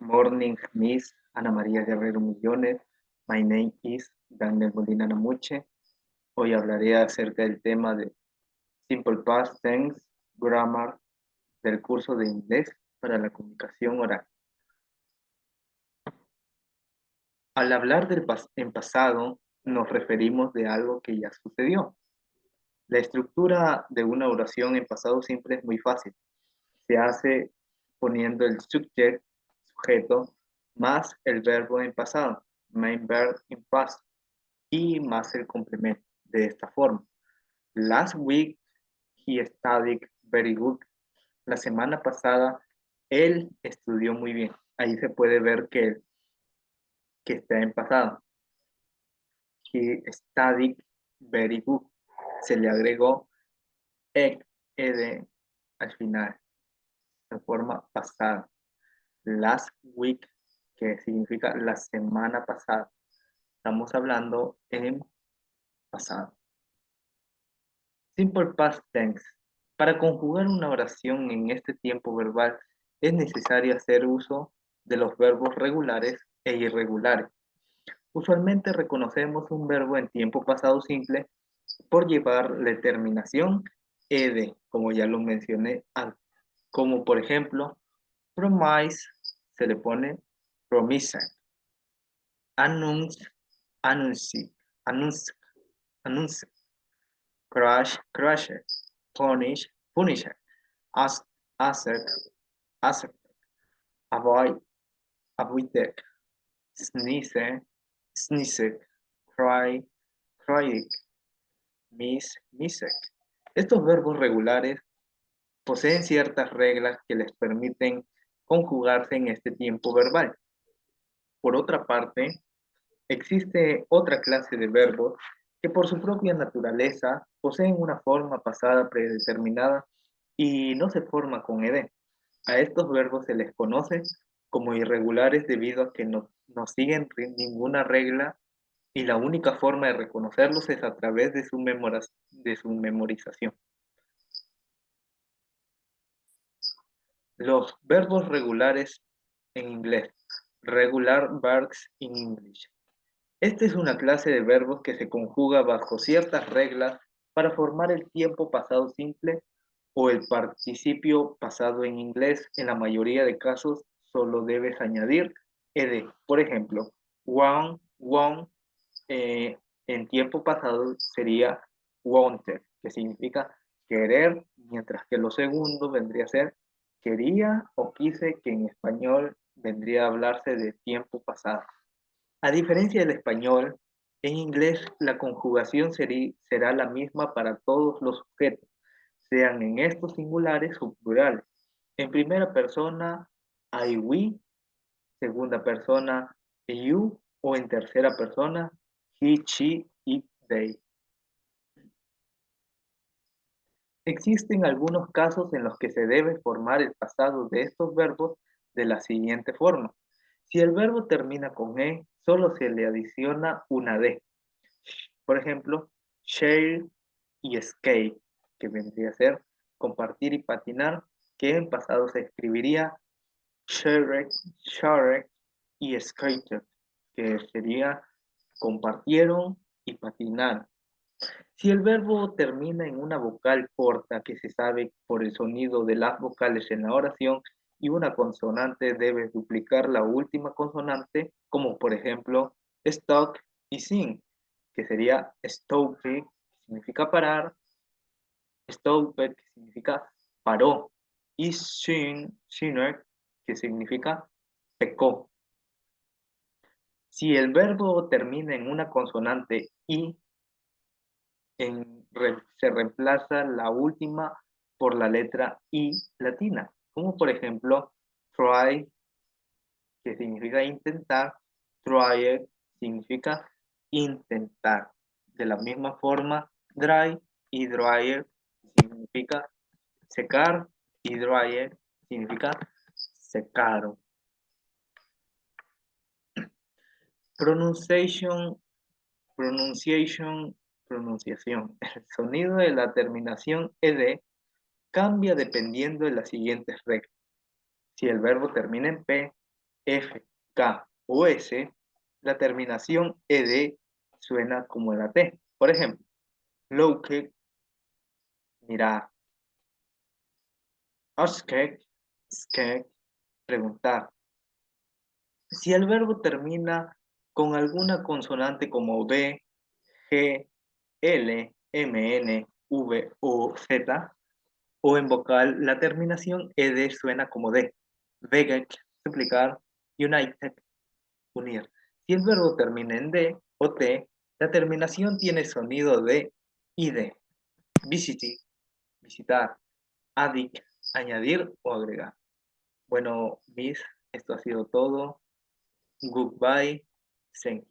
Morning, Miss Ana María Guerrero Millones. My name is Daniel Molina Namuche. Hoy hablaré acerca del tema de Simple Past Tense Grammar del curso de inglés para la comunicación oral. Al hablar en pasado, nos referimos de algo que ya sucedió. La estructura de una oración en pasado simple es muy fácil. Se hace poniendo el subject, sujeto, más el verbo en pasado, main verb in past, y más el complemento. De esta forma, last week he studied very good. La semana pasada él estudió muy bien. Ahí se puede ver que está en pasado. He studied very good. Se le agregó ed al final, de forma pasada. Last week, que significa la semana pasada. Estamos hablando en pasado. Simple past tense. Para conjugar una oración en este tiempo verbal es necesario hacer uso de los verbos regulares e irregulares. Usualmente reconocemos un verbo en tiempo pasado simple por llevar la terminación ed, como ya lo mencioné antes. Como por ejemplo, promise se le pone promise, announce, anunci, anunce, anunce, crash, crashed, punish, punished, ask, asked, asked, avoid, avoided, sneeze, sneezed, cry, cried, miss, missed. Estos verbos regulares poseen ciertas reglas que les permiten conjugarse en este tiempo verbal. Por otra parte, existe otra clase de verbos que por su propia naturaleza poseen una forma pasada predeterminada y no se forma con ed. A estos verbos se les conoce como irregulares debido a que no siguen ninguna regla y la única forma de reconocerlos es a través de su memorización. Los verbos regulares en inglés. Regular verbs in English. Esta es una clase de verbos que se conjuga bajo ciertas reglas para formar el tiempo pasado simple o el participio pasado en inglés. En la mayoría de casos solo debes añadir ed. Por ejemplo, want, en tiempo pasado sería wanted, que significa querer, mientras que lo segundo vendría a ser quería o quise, que en español vendría a hablarse de tiempo pasado. A diferencia del español, en inglés la conjugación será la misma para todos los sujetos, sean en estos singulares o plurales. En primera persona, I, we, segunda persona, you, o en tercera persona, he, she, it, they. Existen algunos casos en los que se debe formar el pasado de estos verbos de la siguiente forma. Si el verbo termina con e, solo se le adiciona una d. Por ejemplo, share y skate, que vendría a ser compartir y patinar, que en pasado se escribiría shared, shared y skated, que sería compartieron y patinaron. Si el verbo termina en una vocal corta que se sabe por el sonido de las vocales en la oración y una consonante, debes duplicar la última consonante, como por ejemplo stop y sing, que sería stop, que significa parar, stopped, que significa paró, y sinner, que significa pecó. Si el verbo termina en una consonante y se reemplaza la última por la letra I latina, como por ejemplo try, que significa intentar, tried significa intentar. De la misma forma, dry y dryer significa secar y dryer significa secado. Pronunciation, pronunciación. El sonido de la terminación ed cambia dependiendo de las siguientes reglas. Si el verbo termina en P, F, K o S, la terminación ED suena como la T. Por ejemplo, look, mirar, ask, ask, preguntar. Si el verbo termina con alguna consonante como B, G, L, M, N, V o Z, o en vocal, la terminación ed suena como D. Vegek, suplicar, united, unir. Si el verbo termina en D o T, la terminación tiene sonido de id. Visiti, visitar, adik, añadir o agregar. Bueno, Miss, esto ha sido todo. Goodbye. Thank you.